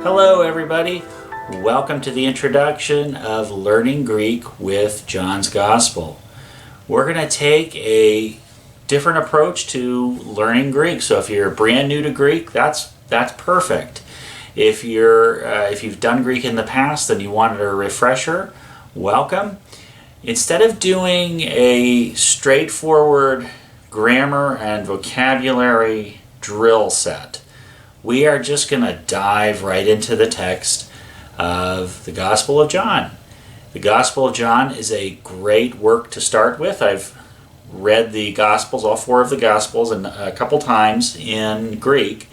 Hello everybody, welcome to the introduction of Learning Greek with John's Gospel. We're going to take a different approach to learning Greek. So if you're brand new to Greek, that's perfect. If you've done Greek in the past and you wanted a refresher, welcome. Instead of doing a straightforward grammar and vocabulary drill set, we are just going to dive right into the text of the Gospel of John. The Gospel of John is a great work to start with. I've read the Gospels, all four of the Gospels, a couple times in Greek.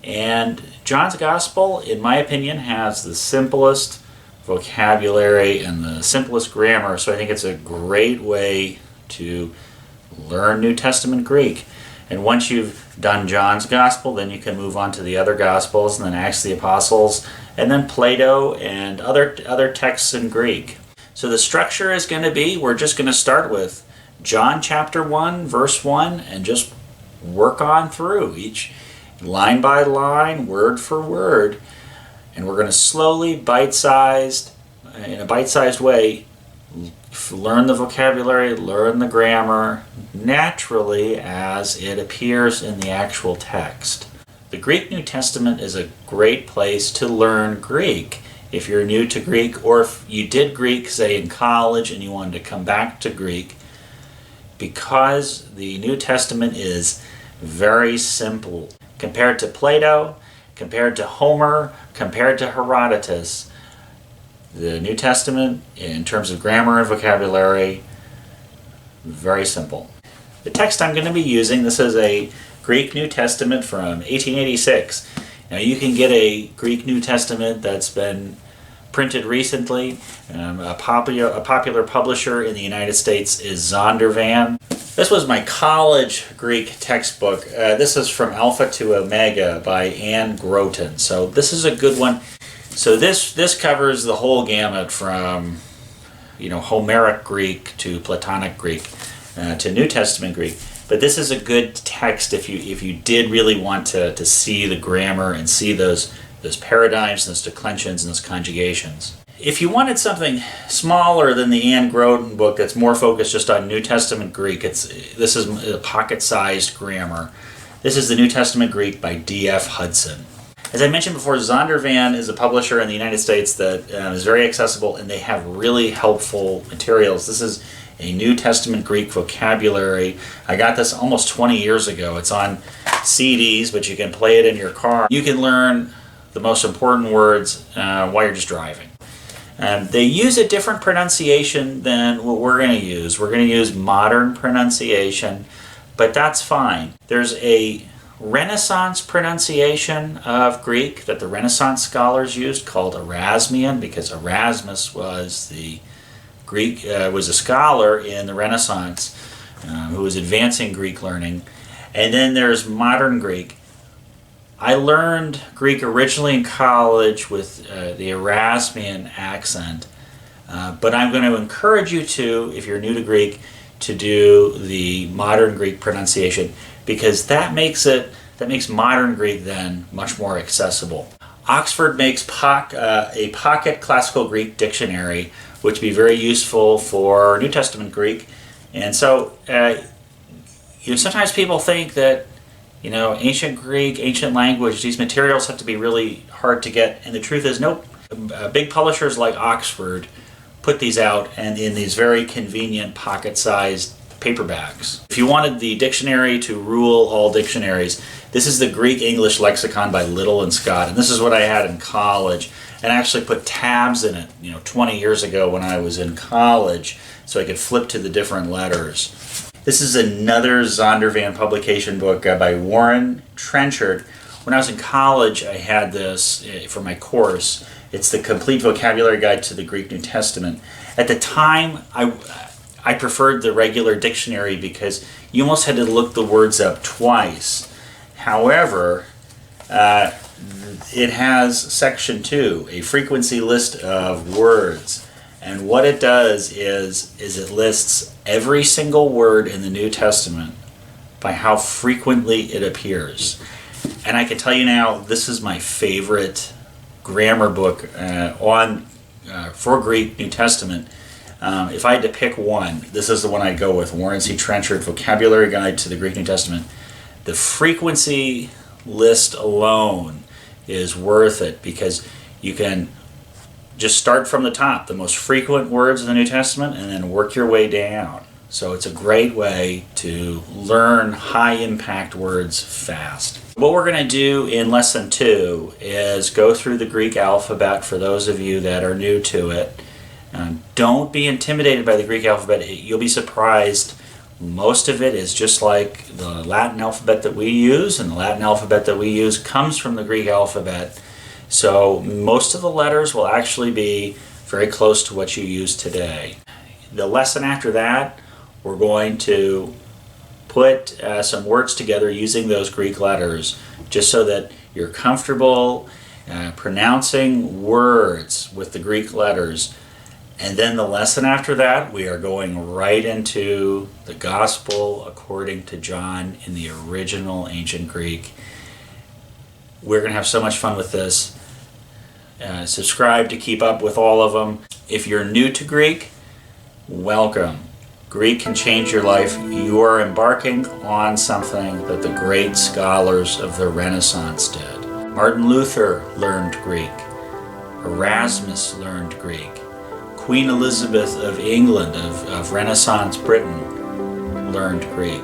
And John's Gospel, in my opinion, has the simplest vocabulary and the simplest grammar. So I think it's a great way to learn New Testament Greek. And once you've done John's Gospel, then you can move on to the other Gospels, and then Acts of the Apostles, and then Plato and other texts in Greek. So the structure is going to be, we're just going to start with John chapter 1, verse 1, and just work on through each line by line, word for word. And we're going to slowly, in a bite-sized way, learn the vocabulary, learn the grammar, naturally as it appears in the actual text. The Greek New Testament is a great place to learn Greek. If you're new to Greek, or if you did Greek, say, in college and you wanted to come back to Greek, because the New Testament is very simple. Compared to Plato, compared to Homer, compared to Herodotus, the New Testament, in terms of grammar and vocabulary, very simple. The text I'm going to be using, this is a Greek New Testament from 1886. Now you can get a Greek New Testament that's been printed recently. A popular publisher in the United States is Zondervan. This was my college Greek textbook. This is From Alpha to Omega by Anne Groton. So this is a good one. So this covers the whole gamut from, Homeric Greek to Platonic Greek to New Testament Greek. But this is a good text if you did really want to see the grammar and see those paradigms, those declensions, and those conjugations. If you wanted something smaller than the Anne Groton book that's more focused just on New Testament Greek, this is a pocket-sized grammar. This is the New Testament Greek by D.F. Hudson. As I mentioned before, Zondervan is a publisher in the United States that is very accessible, and they have really helpful materials. This is a New Testament Greek vocabulary. I got this almost 20 years ago. It's on CDs, but you can play it in your car. You can learn the most important words while you're just driving. They use a different pronunciation than what we're going to use. We're going to use modern pronunciation, but that's fine. There's a Renaissance pronunciation of Greek that the Renaissance scholars used called Erasmian, because Erasmus was was a scholar in the Renaissance who was advancing Greek learning. And then there's modern Greek. I learned Greek originally in college with the Erasmian accent, but I'm going to encourage you to, if you're new to Greek, to do the modern Greek pronunciation, because that makes modern Greek then much more accessible. Oxford makes a pocket classical Greek dictionary, which would be very useful for New Testament Greek. And so, sometimes people think that, ancient Greek, ancient language, these materials have to be really hard to get. And the truth is, nope. Big publishers like Oxford put these out and in these very convenient pocket-sized paperbacks. If you wanted the dictionary to rule all dictionaries, this is the Greek-English lexicon by Little and Scott, and this is what I had in college. And I actually put tabs in it, 20 years ago when I was in college, so I could flip to the different letters. This is another Zondervan publication book by Warren Trenchard. When I was in college, I had this for my course. It's the Complete Vocabulary Guide to the Greek New Testament. At the time, I preferred the regular dictionary because you almost had to look the words up twice. However, it has section 2, a frequency list of words. And what it does is it lists every single word in the New Testament by how frequently it appears. And I can tell you now, this is my favorite grammar book for Greek New Testament. If I had to pick one, this is the one I'd go with, Warren C. Trenchard, Vocabulary Guide to the Greek New Testament. The frequency list alone is worth it because you can just start from the top, the most frequent words in the New Testament, and then work your way down. So it's a great way to learn high-impact words fast. What we're going to do in Lesson 2 is go through the Greek alphabet for those of you that are new to it. Don't be intimidated by the Greek alphabet. You'll be surprised. Most of it is just like the Latin alphabet that we use, and the Latin alphabet that we use comes from the Greek alphabet. So most of the letters will actually be very close to what you use today. The lesson after that, we're going to put some words together using those Greek letters just so that you're comfortable pronouncing words with the Greek letters. And then the lesson after that, we are going right into the Gospel according to John in the original ancient Greek. We're going to have so much fun with this. Subscribe to keep up with all of them. If you're new to Greek, welcome. Greek can change your life. You are embarking on something that the great scholars of the Renaissance did. Martin Luther learned Greek. Erasmus learned Greek. Queen Elizabeth of England, of Renaissance Britain, learned Greek.